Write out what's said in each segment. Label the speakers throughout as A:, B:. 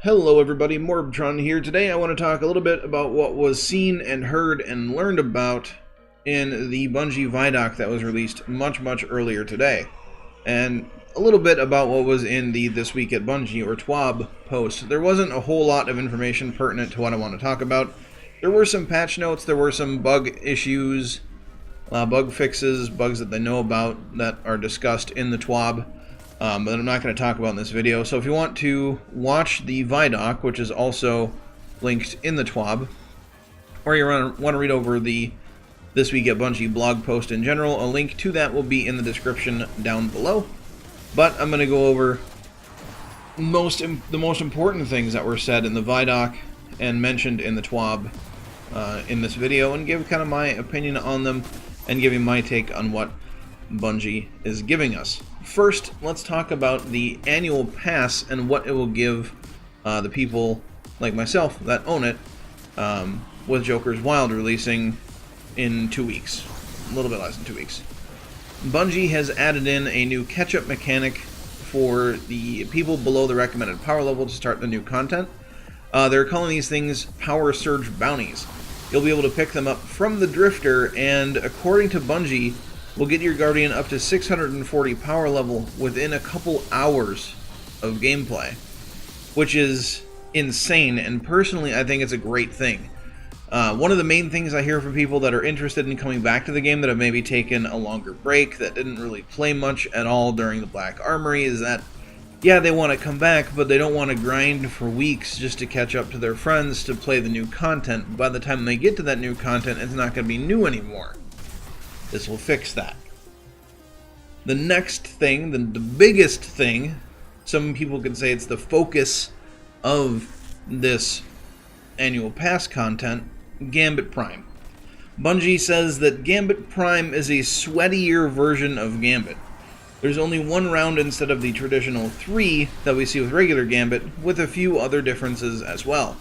A: Hello everybody, MorbTron here. Today I want to talk a little bit about what was seen and heard and learned about in the Bungie Vidoc that was released much earlier today. And a little bit about what was in the This Week at Bungie, or TWAB, post. There wasn't a whole lot of information pertinent to what I want to talk about. There were some patch notes, there were some bug issues, bug fixes, bugs that they know about that are discussed in the TWAB. But I'm not going to talk about in this video. So if you want to watch the Vidoc, which is also linked in the TWAB, or you want to read over the This Week at Bungie blog post in general, a link to that will be in the description down below. But I'm going to go over the most important things that were said in the Vidoc and mentioned in the TWAB in this video, and give kind of my opinion on them and give you my take on what Bungie is giving us. First, let's talk about the annual pass and what it will give the people like myself that own it, with Joker's Wild releasing in 2 weeks. A little bit less than 2 weeks. Bungie has added in a new catch-up mechanic for the people below the recommended power level to start the new content. They're calling these things Power Surge Bounties. You'll be able to pick them up from the Drifter, and according to Bungie, will get your Guardian up to 640 power level within a couple hours of gameplay, which is insane, and personally I think it's a great thing. One of the main things I hear from people that are interested in coming back to the game that have maybe taken a longer break, that didn't really play much at all during the Black Armory, is that, yeah, they want to come back, but they don't want to grind for weeks just to catch up to their friends to play the new content. By the time they get to that new content, it's not going to be new anymore. This will fix that. The next thing, the biggest thing, some people could say it's the focus of this annual pass content, Gambit Prime. Bungie says that Gambit Prime is a sweatier version of Gambit. There's only one round instead of the traditional 3 that we see with regular Gambit, with a few other differences as well.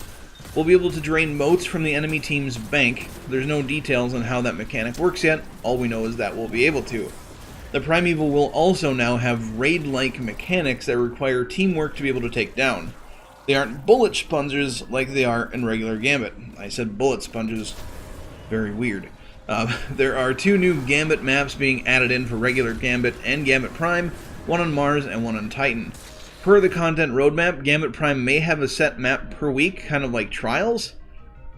A: We'll be able to drain motes from the enemy team's bank. There's no details on how that mechanic works yet. All we know is that we'll be able to. The Primeval will also now have raid-like mechanics that require teamwork to be able to take down. They aren't bullet sponges like they are in regular Gambit. I said bullet sponges. Very weird. There are 2 new Gambit maps being added in for regular Gambit and Gambit Prime, one on Mars and one on Titan. Per the content roadmap, Gambit Prime may have a set map per week, kind of like Trials.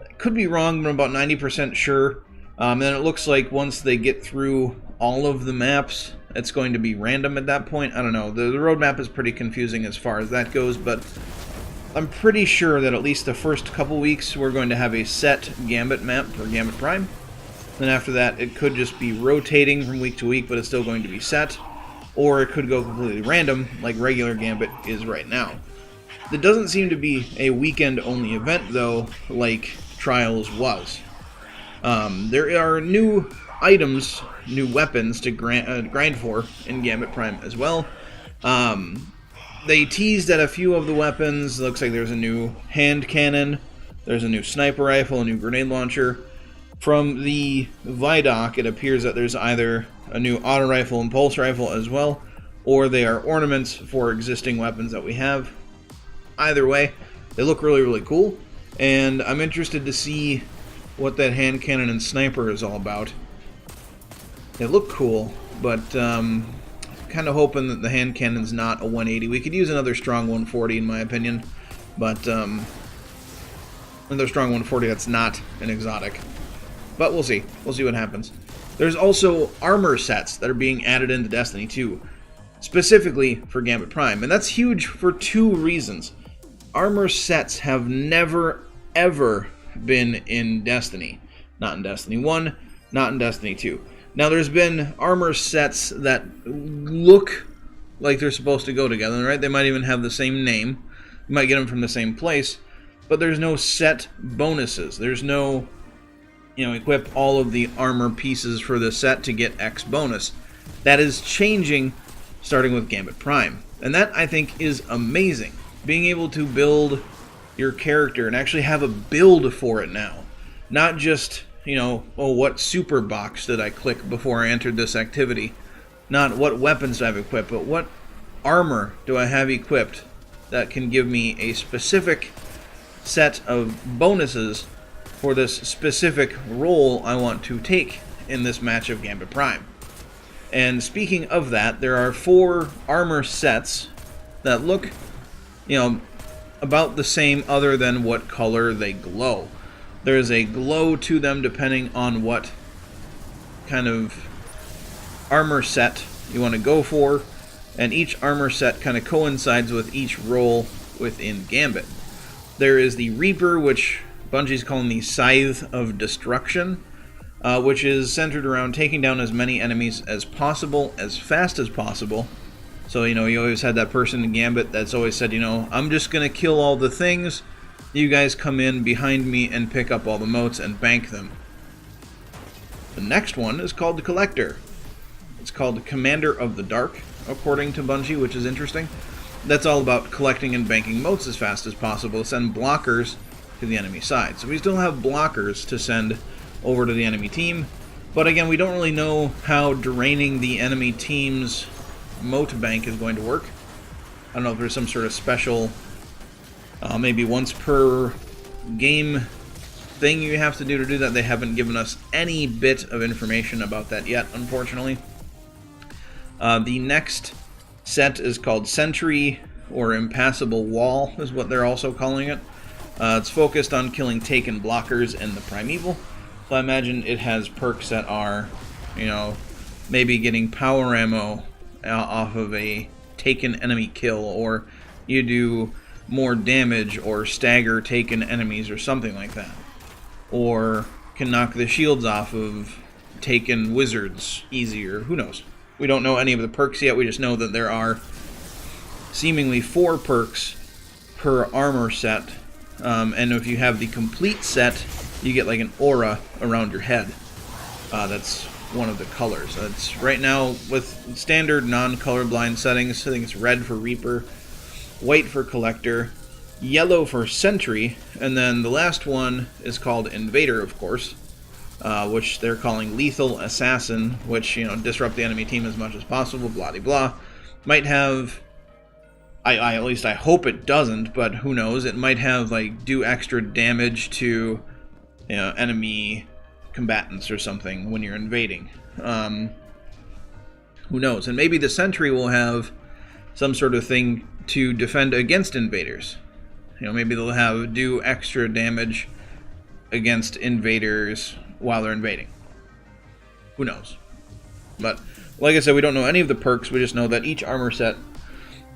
A: I could be wrong, but I'm about 90% sure. And it looks like once they get through all of the maps, it's going to be random at that point. I don't know. The roadmap is pretty confusing as far as that goes, but I'm pretty sure that at least the first couple weeks we're going to have a set Gambit map for Gambit Prime. Then after that, it could just be rotating from week to week, but it's still going to be set. Or it could go completely random, like regular Gambit is right now. It doesn't seem to be a weekend-only event, though, like Trials was. There are new items, new weapons to grind for in Gambit Prime as well. They teased at a few of the weapons. Looks like there's a new hand cannon, there's a new sniper rifle, a new grenade launcher. From the Vidoc, it appears that there's either a new auto rifle and pulse rifle as well, or they are ornaments for existing weapons that we have. Either way, they look really cool, and I'm interested to see what that hand cannon and sniper is all about. They look cool, but kind of hoping that the hand cannon's not a 180. We could use another strong 140 in my opinion, but another strong 140 that's not an exotic. But we'll see. We'll see what happens. There's also armor sets that are being added into Destiny 2, specifically for Gambit Prime, and that's huge for 2 reasons. Armor sets have never, ever been in Destiny. Not in Destiny 1, not in Destiny 2. Now, there's been armor sets that look like they're supposed to go together, right? They might even have the same name. You might get them from the same place, but there's no set bonuses. There's no, equip all of the armor pieces for the set to get X bonus. That is changing starting with Gambit Prime. And that, I think, is amazing. Being able to build your character and actually have a build for it now. Not just, what super box did I click before I entered this activity? Not what weapons do I have equipped, but what armor do I have equipped that can give me a specific set of bonuses for this specific role I want to take in this match of Gambit Prime. And speaking of that, there are 4 armor sets that look, about the same other than what color they glow. There's a glow to them depending on what kind of armor set you want to go for, and each armor set kind of coincides with each role within Gambit. There is the Reaper, which Bungie's calling the Scythe of Destruction, which is centered around taking down as many enemies as possible, as fast as possible. So, you always had that person in Gambit that's always said, I'm just going to kill all the things, you guys come in behind me and pick up all the motes and bank them. The next one is called the Collector. It's called Commander of the Dark, according to Bungie, which is interesting. That's all about collecting and banking motes as fast as possible to send blockers to the enemy side. So we still have blockers to send over to the enemy team, but again, we don't really know how draining the enemy team's mote bank is going to work. I don't know if there's some sort of special, maybe once per game thing you have to do that. They haven't given us any bit of information about that yet, unfortunately. The next set is called Sentry, or Impassable Wall is what they're also calling it. It's focused on killing Taken blockers and the Primeval. So I imagine it has perks that are, maybe getting power ammo off of a taken enemy kill, or you do more damage or stagger taken enemies or something like that. Or can knock the shields off of taken wizards easier, who knows. We don't know any of the perks yet, we just know that there are seemingly 4 perks per armor set, and if you have the complete set, you get like an aura around your head. That's one of the colors. It's right now with standard non-colorblind settings. I think it's red for Reaper, white for Collector, yellow for Sentry, and then the last one is called Invader, of course, which they're calling Lethal Assassin, which, disrupt the enemy team as much as possible, blah de blah. Might have, at least I hope it doesn't, but who knows, it might have, do extra damage to, enemy combatants or something when you're invading. Who knows? And maybe the Sentry will have some sort of thing to defend against invaders. Maybe they'll do extra damage against invaders while they're invading. Who knows? But, like I said, we don't know any of the perks. We just know that each armor set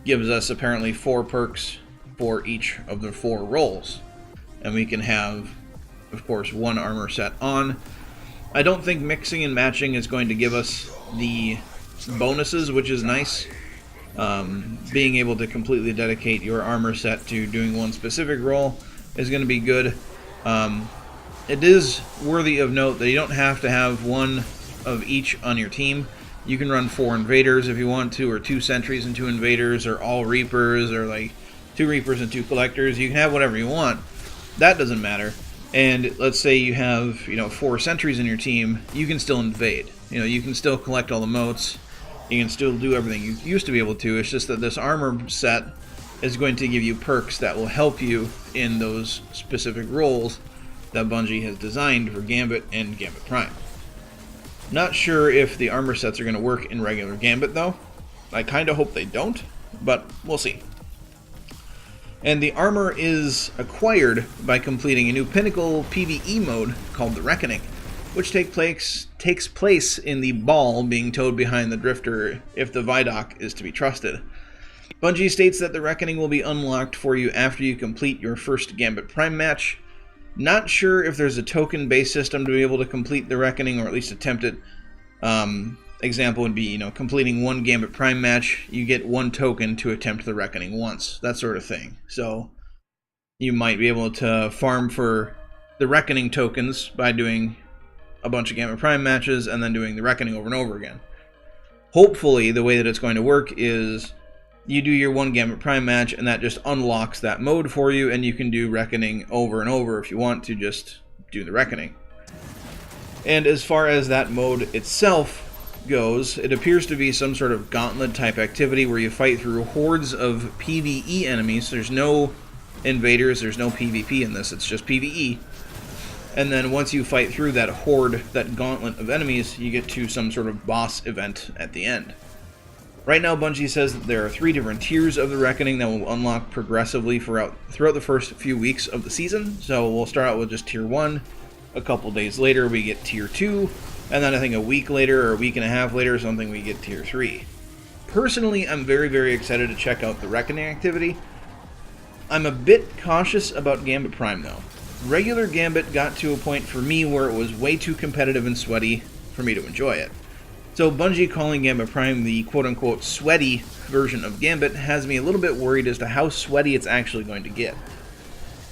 A: gives us apparently 4 perks for each of the 4 roles. And we can have, of course, 1 armor set on. I don't think mixing and matching is going to give us the bonuses, which is nice. Being able to completely dedicate your armor set to doing one specific role is going to be good. It is worthy of note that you don't have to have 1 of each on your team. You can run 4 invaders if you want to, or 2 sentries and 2 invaders, or all reapers, or 2 reapers and 2 collectors. You can have whatever you want. That doesn't matter. And let's say you have, 4 sentries in your team, you can still invade. You can still collect all the motes. You can still do everything you used to be able to. It's just that this armor set is going to give you perks that will help you in those specific roles that Bungie has designed for Gambit and Gambit Prime. Not sure if the armor sets are going to work in regular Gambit, though. I kind of hope they don't, but we'll see. And the armor is acquired by completing a new pinnacle PvE mode called the Reckoning, which takes place in the ball being towed behind the drifter if the Vidoc is to be trusted. Bungie states that the Reckoning will be unlocked for you after you complete your first Gambit Prime match. Not sure if there's a token-based system to be able to complete the Reckoning, or at least attempt it. Example would be, completing 1 Gambit Prime match, you get 1 token to attempt the Reckoning once, that sort of thing. So you might be able to farm for the Reckoning tokens by doing a bunch of Gambit Prime matches and then doing the Reckoning over and over again. Hopefully, the way that it's going to work is you do your 1 Gambit Prime match, and that just unlocks that mode for you, and you can do Reckoning over and over if you want to just do the Reckoning. And as far as that mode itself, goes, it appears to be some sort of gauntlet-type activity where you fight through hordes of PvE enemies. There's no invaders, there's no PvP in this, it's just PvE. And then once you fight through that horde, that gauntlet of enemies, you get to some sort of boss event at the end. Right now, Bungie says that there are 3 different tiers of the Reckoning that will unlock progressively throughout the first few weeks of the season. So we'll start out with just Tier 1, a couple days later we get Tier 2, and then I think a week later or a week and a half later or something we get Tier 3. Personally, I'm very, very excited to check out the Reckoning activity. I'm a bit cautious about Gambit Prime though. Regular Gambit got to a point for me where it was way too competitive and sweaty for me to enjoy it. So Bungie calling Gambit Prime the quote-unquote sweaty version of Gambit has me a little bit worried as to how sweaty it's actually going to get.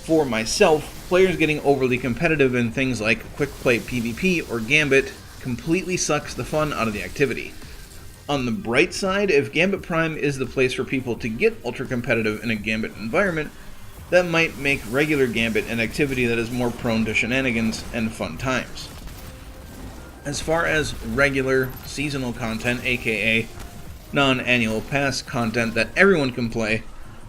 A: For myself, players getting overly competitive in things like quick play PvP or Gambit completely sucks the fun out of the activity. On the bright side, if Gambit Prime is the place for people to get ultra competitive in a Gambit environment, that might make regular Gambit an activity that is more prone to shenanigans and fun times. As far as regular seasonal content, aka non-annual pass content that everyone can play,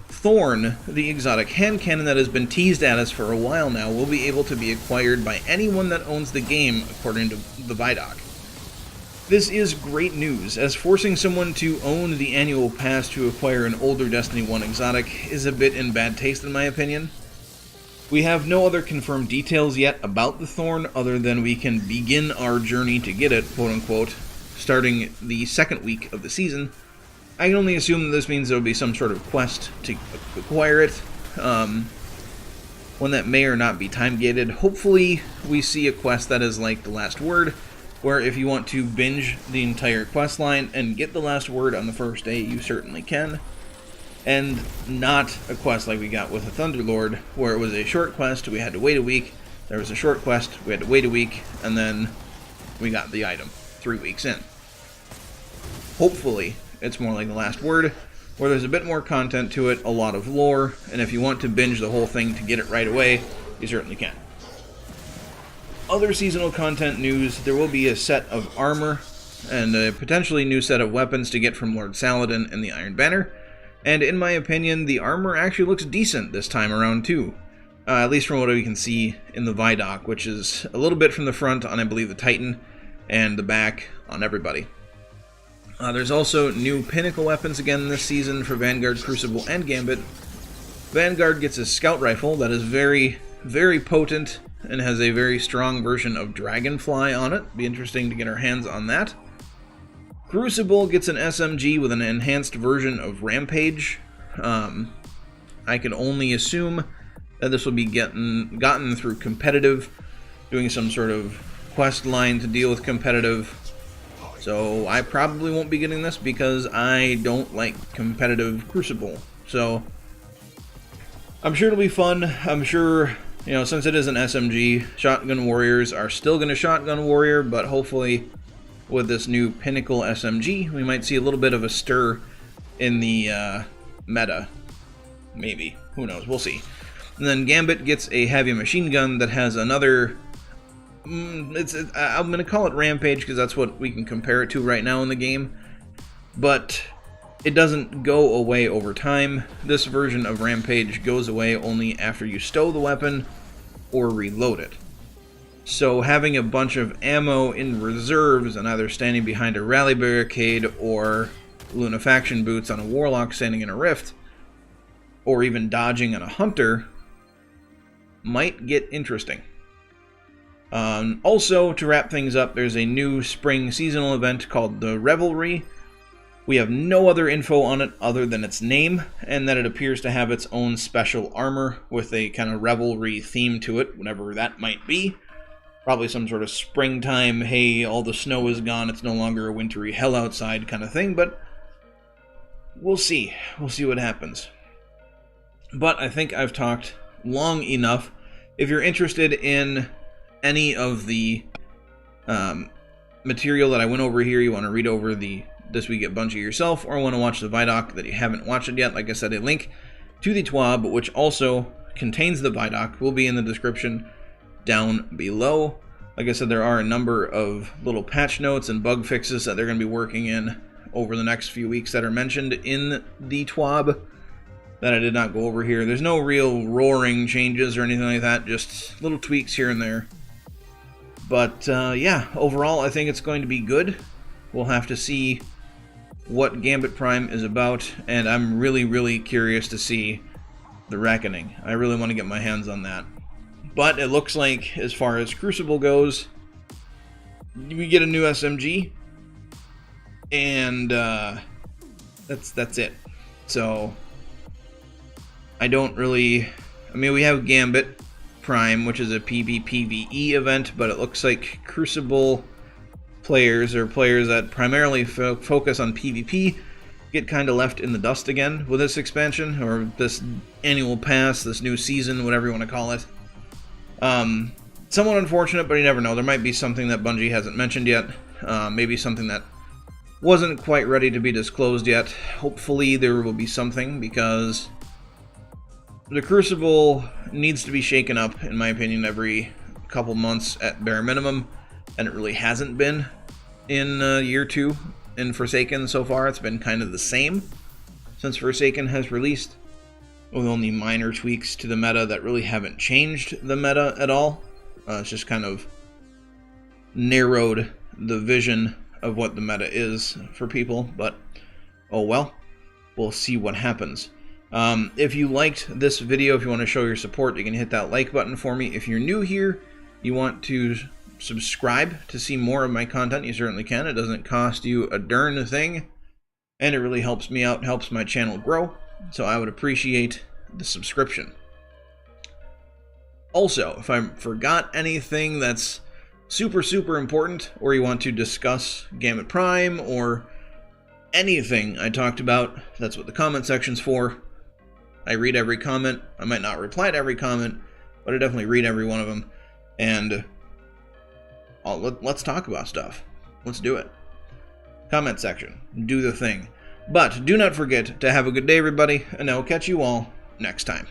A: Thorn, the exotic hand cannon that has been teased at us for a while now, will be able to be acquired by anyone that owns the game, according to the Vidoc. This is great news, as forcing someone to own the annual pass to acquire an older Destiny 1 exotic is a bit in bad taste in my opinion. We have no other confirmed details yet about the Thorn other than we can begin our journey to get it, quote-unquote, starting the second week of the season. I can only assume that this means there will be some sort of quest to acquire it, one that may or not be time-gated. Hopefully we see a quest that is like The Last Word, where if you want to binge the entire quest line and get the last word on the first day, you certainly can. And not a quest like we got with the Thunderlord, where it was a short quest, we had to wait a week, there was a short quest, we had to wait a week, and then we got the item 3 weeks in. Hopefully, it's more like The Last Word, where there's a bit more content to it, a lot of lore, and if you want to binge the whole thing to get it right away, you certainly can. Other seasonal content news, there will be a set of armor, and a potentially new set of weapons to get from Lord Saladin and the Iron Banner. And in my opinion, the armor actually looks decent this time around too. At least from what we can see in the Vidoc, which is a little bit from the front on, I believe, the Titan, and the back on everybody. There's also new pinnacle weapons again this season for Vanguard, Crucible, and Gambit. Vanguard gets a scout rifle that is very, very potent and has a very strong version of Dragonfly on it. Be interesting to get our hands on that. Crucible gets an SMG with an enhanced version of Rampage. I can only assume that this will be gotten through competitive, doing some sort of quest line to deal with competitive. So I probably won't be getting this because I don't like competitive Crucible. So I'm sure it'll be fun. I'm sure, since it is an SMG, Shotgun Warriors are still going to Shotgun Warrior, but hopefully with this new Pinnacle SMG, we might see a little bit of a stir in the meta. Maybe. Who knows? We'll see. And then Gambit gets a heavy machine gun that has another... I'm going to call it Rampage because that's what we can compare it to right now in the game. But it doesn't go away over time. This version of Rampage goes away only after you stow the weapon or reload it. So having a bunch of ammo in reserves and either standing behind a rally barricade or Lunafaction boots on a Warlock standing in a rift, or even dodging on a Hunter, might get interesting. Also, to wrap things up, there's a new spring seasonal event called the Revelry. We have no other info on it other than its name, and that it appears to have its own special armor with a kind of revelry theme to it, whatever that might be. Probably some sort of springtime, hey, all the snow is gone, it's no longer a wintry hell outside kind of thing, but we'll see. We'll see what happens. But I think I've talked long enough. If you're interested in any of the material that I went over here, you want to read over the This Week at Bungie yourself, or want to watch the Vidoc that you haven't watched it yet, like I said, a link to the TWAB, which also contains the Vidoc, will be in the description down below. Like I said, there are a number of little patch notes and bug fixes that they're going to be working in over the next few weeks that are mentioned in the TWAB that I did not go over here. There's no real roaring changes or anything like that, just little tweaks here and there. But yeah, overall I think it's going to be good. We'll have to see what Gambit Prime is about, and I'm really curious to see the Reckoning. I really want to get my hands on that. But it looks like, as far as Crucible goes, we get a new SMG, and that's it. So I don't really... I mean, we have Gambit Prime, which is a PvPvE event, but it looks like Crucible players, or players that primarily focus on PvP, get kind of left in the dust again with this expansion, or this annual pass, this new season, whatever you want to call it. Somewhat unfortunate, but you never know. There might be something that Bungie hasn't mentioned yet. Maybe something that wasn't quite ready to be disclosed yet. Hopefully there will be something, because the Crucible needs to be shaken up, in my opinion, every couple months at bare minimum, and it really hasn't been in year 2 in Forsaken so far. It's been kind of the same since Forsaken has released, with only minor tweaks to the meta that really haven't changed the meta at all. It's just kind of narrowed the vision of what the meta is for people, but oh well, we'll see what happens. If you liked this video, if you want to show your support, you can hit that like button for me. If you're new here, you want to subscribe to see more of my content, you certainly can. It doesn't cost you a darn thing, and it really helps me out, helps my channel grow, so I would appreciate the subscription. Also, if I forgot anything that's super important, or you want to discuss Gambit Prime, or anything I talked about, that's what the comment section's for. I read every comment. I might not reply to every comment, but I definitely read every one of them, and let's talk about stuff. Let's do it. Comment section. Do the thing. But do not forget to have a good day, everybody, and I will catch you all next time.